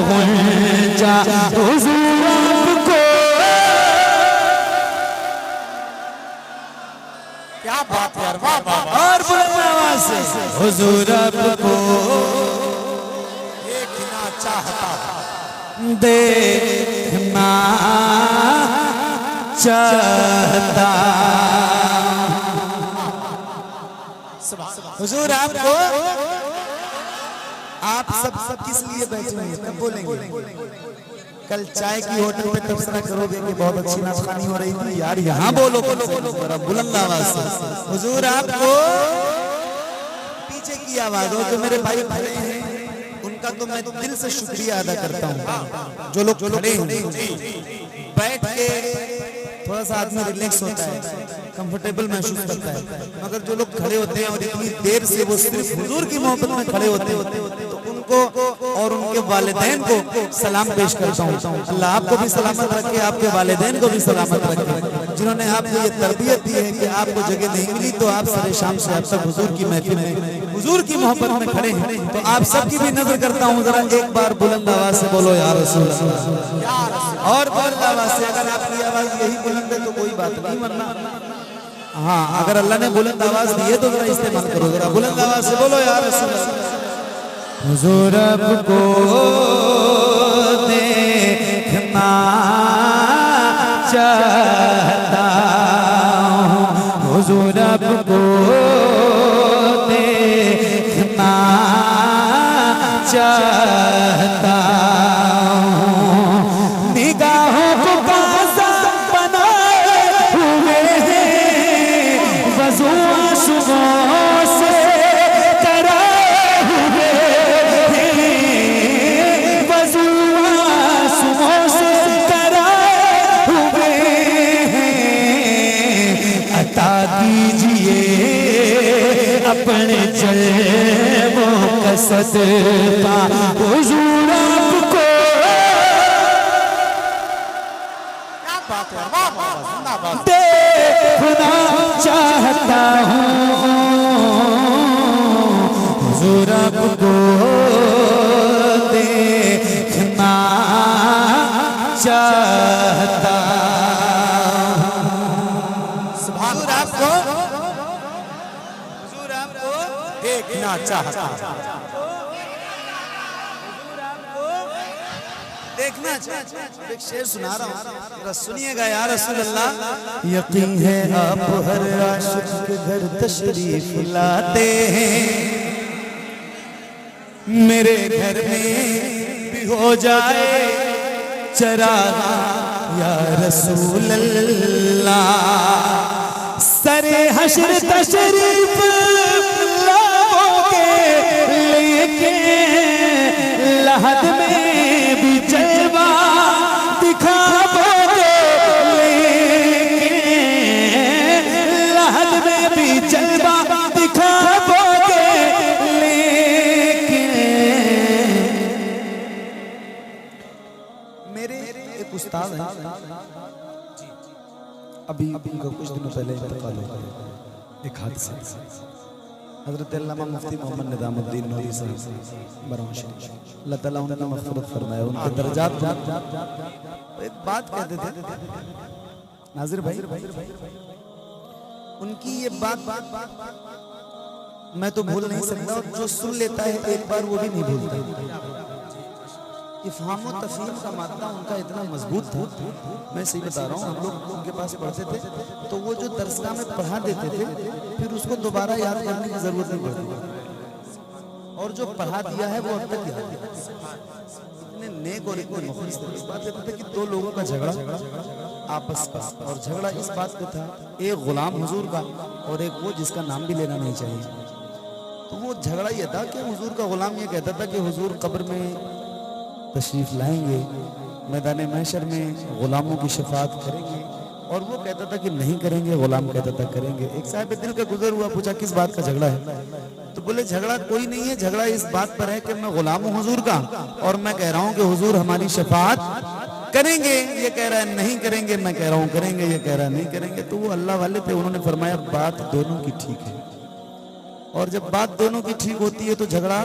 गुंजा हुजूर आपको। क्या बात यार, वाह वाह। और बुलंद आवाज से हुजूर आपको देखना चाहता, देखना चाहता। हुजूर आपको, आप सब किस लिए बैठे हैं, कब बोलेंगे? कल चाय की होटल पे तबसरा करोगे कि बहुत अच्छी नाश्तानी हो रही थी यार, यहाँ बोलो जरा बुलंद आवाज से। हुजूर आपको, पीछे की आवाज हो जो मेरे भाई खड़े हैं उनका तो मैं दिल से शुक्रिया अदा करता हूँ। जो लोग खड़े हैं बैठ के थोड़ा सा आदमी रिलैक्स होता है, कंफर्टेबल महसूस करता है, मगर जो लोग खड़े होते हैं और इतनी देर से वो सिर्फ हुजूर की मोहब्बत में खड़े होते तो उनको और उनके वालिदैन को सलाम पेश करता हूँ। अल्लाह आपको भी सलामत रखे, आपके वालिदैन को भी सलामत रखे, जिन्होंने आपको ये तरबियत दी है कि आपको जगह नहीं मिली तो आप सारे शाम से अब तक हुजूर की महफिल में हुजूर की मोहब्बत में खड़े हैं। तो आप सबकी भी नजर करता हूँ, जरा एक बार बुलंद आवाज से बोलो या रसूल अल्लाह। और बुलंद आवाज से, अगर आपकी आवाज यही बुलंद है तो कोई बात नहीं, वरना हाँ अगर अल्लाह ने बुलंद आवाज दी है तो जरा इस्तेमाल करो, जरा बुलंद आवाज से बोलो या रसूल अल्लाह। हुजूर आपको देखना चाहता हूँ, हुजूर आपको देखना चाहता हूँ। निगाहों को काज़ा बनाए हुए हैं, वज़ू आँसुओं से कराए हुए हैं, वज़ू आँसुओं से कराए हुए हैं। अता कीजिए अपने जलवों का सदका हुजूर आपको। क्या बात है, वाह वाह, जिंदाबाद। देखना चाहता हूँ हुजूर आपको, देखना चाहता हुजूर आपको, हुजूर आपको देखना चाहता, देखना चाहता। एक शेर सुना रहा हूँ, जरा सुनिएगा या रसूल अल्लाह। यकीन है आप हर आशिक के घर तशरीफ लाते हैं, मेरे घर में भी हो जाए चरागा या रसूल अल्लाह। सरे हश्र तशरीफ लाओगे लेके लहद में भी जलवा दिखाओगे, लेके लहद में भी जलवा दिखाओगे, लेके मेरे एक उस्ताद हैं, अभी उनका कुछ दिनों पहले इंतकाल हो गया एक हादसे से। हज़रत अल्लामा मुफ्ती मोहम्मद निज़ामुद्दीन नूरी साहब बरौन शरीफ, अल्लाह ताला उनकी मग़फ़िरत फरमाए, उनके दर्जात। एक बात कहते थे नाज़िर भाई, उनकी ये बात मैं तो भूल नहीं सकता, और जो सुन लेता है एक बार वो भी नहीं भूलता। इफ़हाम व तफ़हीम का मादा उनका इतना मजबूत था, मैं सही बता रहा हूँ। हम लोग उनके पास पढ़ते थे तो वो जो दरसगाह में पढ़ा देते थे फिर उसको दोबारा याद करने की जरूरत नहीं पड़ती, और जो पढ़ा दिया है वो अब तक याद है। इतने नेक और इतने मुखलिस थे। इस बात पे थे कि दो लोगों का झगड़ा आपस का, और झगड़ा इस बात पे था, एक गुलाम हुजूर का और एक वो जिसका नाम भी लेना नहीं चाहिए। तो वो झगड़ा ये था कि हुजूर का गुलाम ये कहता था कि हुजूर कब्र में तशरीफ लाएंगे, मैदान महशर में गुलामों की शफाअत करेंगे, और वो कहता था कि नहीं करेंगे, गुलाम कहता था करेंगे। एक साहिब दिल का गुजर हुआ, पूछा किस बात का झगड़ा है? तो बोले झगड़ा कोई नहीं है, झगड़ा इस बात पर है कि मैं गुलाम हूँ हुजूर का और मैं कह रहा हूँ कि हुजूर हमारी शफाअत करेंगे, ये कह रहा है नहीं करेंगे, मैं कह रहा हूँ करेंगे, ये कह रहा है नहीं करेंगे। तो वो अल्लाह वाले थे, उन्होंने फरमाया बात दोनों की ठीक है, और जब बात दोनों की ठीक होती है तो झगड़ा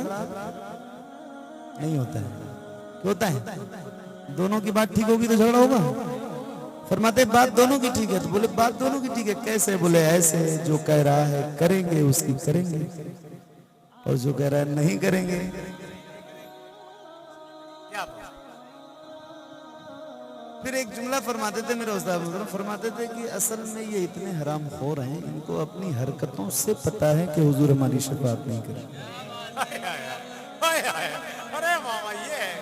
नहीं होता है। क्या होता है? दोनों की बात ठीक होगी तो झगड़ा होगा। फरमाते बात दोनों की ठीक है, तो बोले बात दोनों की ठीक है कैसे? बोले ऐसे, जो कह रहा है करेंगे उसकी करेंगे, और जो कह रहा है नहीं करेंगे। क्या बात। फिर एक जुमला फरमाते थे मेरे उस्ताद मोहतरम, फरमाते थे कि असल में ये इतने हरामखोर हैं, इनको अपनी हरकतों से पता है कि हुजूर हमारी शफाअत नहीं करेंगे। हाय, हाय, हाय, हाय, हाय। अरे बाबा ये है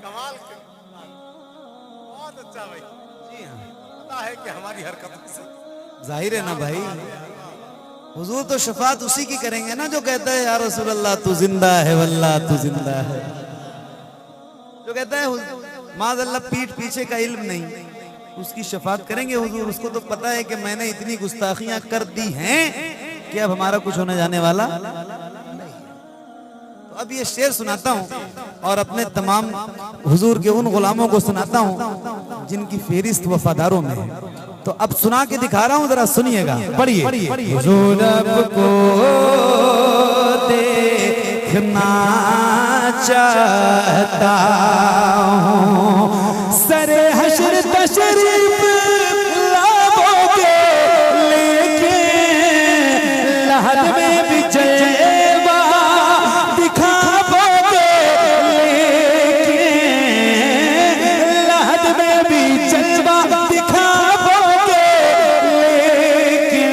कमाल के, बहुत अच्छा भाई। जी हाँ, पता है कि हमारी हरकतों से जाहिर है ना भाई, हुजूर तो शफाअत उसी की करेंगे ना जो कहता है या रसूल अल्लाह तू जिंदा है वल्लाह तू जिंदा है। जो कहता है माज़अल्लाह पीठ पीछे का इल्म नहीं, उसकी शफाअत करेंगे हुजूर। उसको तो पता है कि मैंने इतनी गुस्ताखियां कर दी हैं कि अब हमारा कुछ होने जाने वाला नहीं। तो अब ये शेर सुनाता हूं और अपने तमाम हुजूर के उन गुलामों को सुनाता हूं जिनकी फेरिस्त वफादारों में है। तो अब सुना के दिखा रहा हूं, जरा सुनिएगा, पढ़िए। हुजूर को देखना चाहता हूँ, सरे हश्र तशरीफ लाओगे लेके, लहद में भी जलवा दिखाओगे लेके, लहद में भी जलवा दिखाओगे लेके,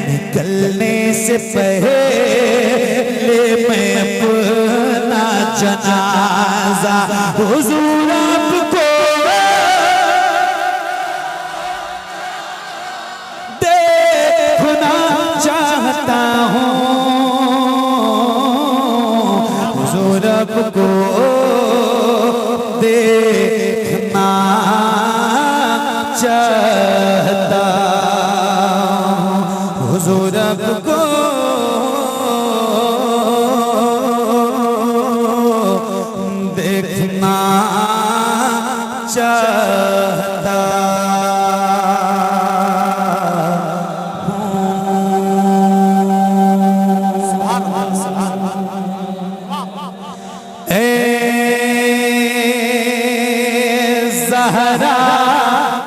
निकलने से पहले मैं अपना जनाजा हुजूर आपको देखना चाहता हूँ, हुजूर आपको देखना चाहता हूँ, हुजूर आपको